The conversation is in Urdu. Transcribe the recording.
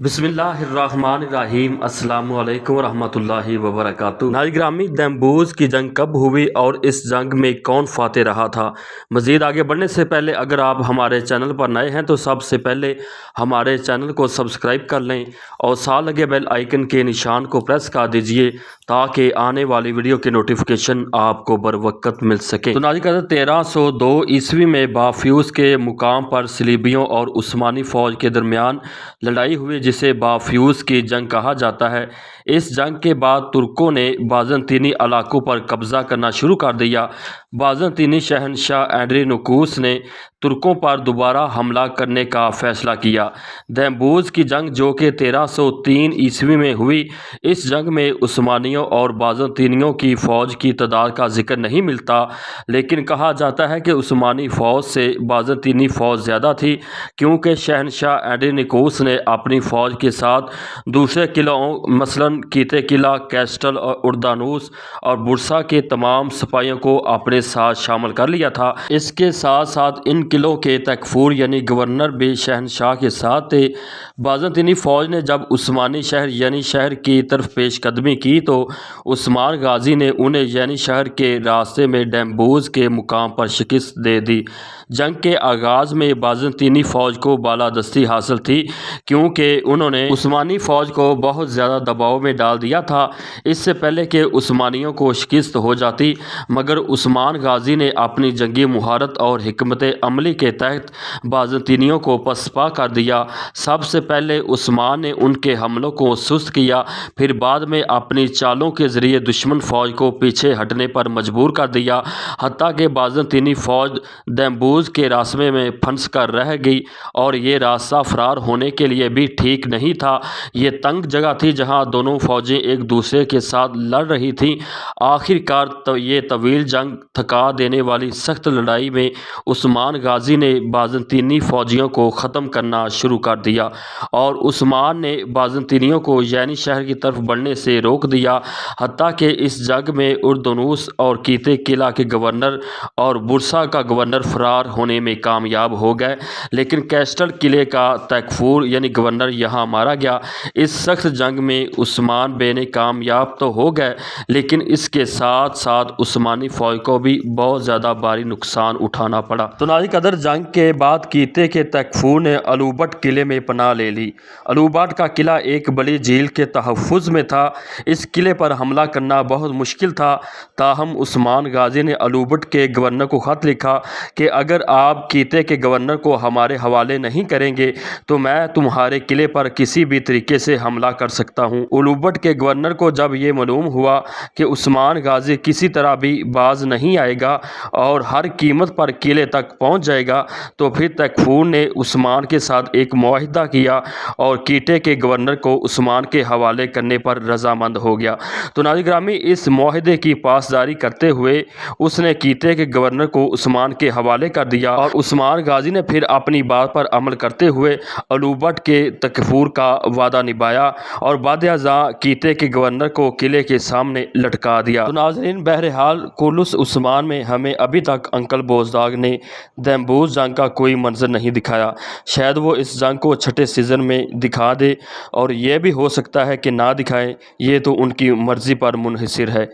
بسم اللہ الرحمن الرحیم۔ السلام علیکم ورحمۃ اللہ وبرکاتہ۔ ناظرین گرامی، دمبوز کی جنگ کب ہوئی اور اس جنگ میں کون فاتح رہا تھا؟ مزید آگے بڑھنے سے پہلے اگر آپ ہمارے چینل پر نئے ہیں تو سب سے پہلے ہمارے چینل کو سبسکرائب کر لیں اور ساتھ لگے بیل آئیکن کے نشان کو پریس کر دیجئے تاکہ آنے والی ویڈیو کے نوٹیفیکیشن آپ کو بر وقت مل سکے۔ تو ناظرین 1302 عیسوی میں بافیوز کے مقام پر صلیبیوں اور عثمانی فوج کے درمیان لڑائی ہوئی جسے بافیوز کی جنگ کہا جاتا ہے۔ اس جنگ کے بعد ترکوں نے بازنطینی علاقوں پر قبضہ کرنا شروع کر دیا۔ بازنطینی شہنشاہ اینڈرینوکوس نے ترکوں پر دوبارہ حملہ کرنے کا فیصلہ کیا۔ دمبوز کی جنگ جو کہ 1303 عیسوی میں ہوئی، اس جنگ میں عثمانیوں اور بازنطینیوں کی فوج کی تعداد کا ذکر نہیں ملتا، لیکن کہا جاتا ہے کہ عثمانی فوج سے بازنطینی فوج زیادہ تھی، کیونکہ شہنشاہ اینڈرینوکوس نے اپنی فوج کے ساتھ دوسرے قلعوں مثلاً کیتے قلعہ، کیسٹل اور اردانوس اور برسا کے تمام سپاہیوں کو اپنے ساتھ شامل کر لیا تھا۔ اس کے ساتھ ساتھ ان قلعوں کے تکفور یعنی گورنر بھی شہنشاہ کے ساتھ تھے۔ بازنطینی فوج نے جب عثمانی شہر یعنی شہر کی طرف پیش قدمی کی تو عثمان غازی نے انہیں یعنی شہر کے راستے میں دمبوز کے مقام پر شکست دے دی۔ جنگ کے آغاز میں بازنطینی فوج کو بالادستی حاصل تھی، کیونکہ انہوں نے عثمانی فوج کو بہت زیادہ دباؤ میں ڈال دیا تھا۔ اس سے پہلے کہ عثمانیوں کو شکست ہو جاتی، مگر عثمان غازی نے اپنی جنگی مہارت اور حکمت عملی کے تحت بازنطینیوں کو پسپا کر دیا۔ سب سے پہلے عثمان نے ان کے حملوں کو سست کیا، پھر بعد میں اپنی چالوں کے ذریعے دشمن فوج کو پیچھے ہٹنے پر مجبور کر دیا، حتیٰ کہ بازنطینی فوج دمبوز کے راستے میں پھنس کر رہ گئی، اور یہ راستہ فرار ہونے کے لیے بھی ٹھیک نہیں تھا۔ یہ تنگ جگہ تھی جہاں دونوں فوجیں ایک دوسرے کے ساتھ لڑ رہی تھیں۔ آخر کار یہ طویل جنگ، تھکا دینے والی سخت لڑائی میں عثمان غازی نے بازنطینی فوجیوں کو ختم کرنا شروع کر دیا، اور عثمان نے بازنطینیوں کو یعنی شہر کی طرف بڑھنے سے روک دیا، حتیٰ کہ اس جنگ میں اردنوس اور کیتے قلعہ کے گورنر اور برسا کا گورنر فرار ہونے میں کامیاب ہو گئے، لیکن کیسٹل قلعے کا تکفور یعنی گورنر یہاں مارا گیا۔ اس سخت جنگ میں عثمان بے نے کامیاب تو ہو گئے، لیکن اس کے ساتھ ساتھ عثمانی فوج کو بھی بہت زیادہ بھاری نقصان اٹھانا پڑا۔ تو ناظرین قدر جنگ کے بعد کیتے کے تکفور نے الوبٹ قلعے میں پناہ لے لی۔ الوبٹ کا قلعہ ایک بڑی جھیل کے تحفظ میں تھا۔ اس قلعے پر حملہ کرنا بہت مشکل تھا، تاہم عثمان غازی نے الوبٹ کے گورنر کو خط لکھا کہ اگر آپ کیتے کے گورنر کو ہمارے حوالے نہیں کریں گے تو میں تمہارے قلعے پر کسی بھی طریقے سے حملہ کر سکتا ہوں۔ الوبٹ کے گورنر کو جب یہ معلوم ہوا کہ عثمان غازی کسی طرح بھی باز نہیں آئے گا اور ہر قیمت پر قلعے تک پہنچ جائے گا، تو پھر تکفور نے عثمان کے ساتھ ایک معاہدہ کیا اور کیتے کے گورنر کو عثمان کے حوالے کرنے پر رضامند ہو گیا۔ تو ناظرین گرامی، اس معاہدے کی پاسداری کرتے ہوئے اس نے کیتے کے گورنر کو عثمان کے حوالے کر دیا، اور عثمان غازی نے پھر اپنی بات پر عمل کرتے ہوئے الوبٹ کے تکفور کا وعدہ نبھایا اور بعد ازاں کیتے کے گورنر کو قلعے کے سامنے لٹکا دیا۔ تو ناظرین بہرحال کولوس عثمان میں ہمیں ابھی تک انکل بوزداگ نے دمبوز جنگ کا کوئی منظر نہیں دکھایا۔ شاید وہ اس جنگ کو چھٹے سیزن میں دکھا دے، اور یہ بھی ہو سکتا ہے کہ نہ دکھائیں، یہ تو ان کی مرضی پر منحصر ہے۔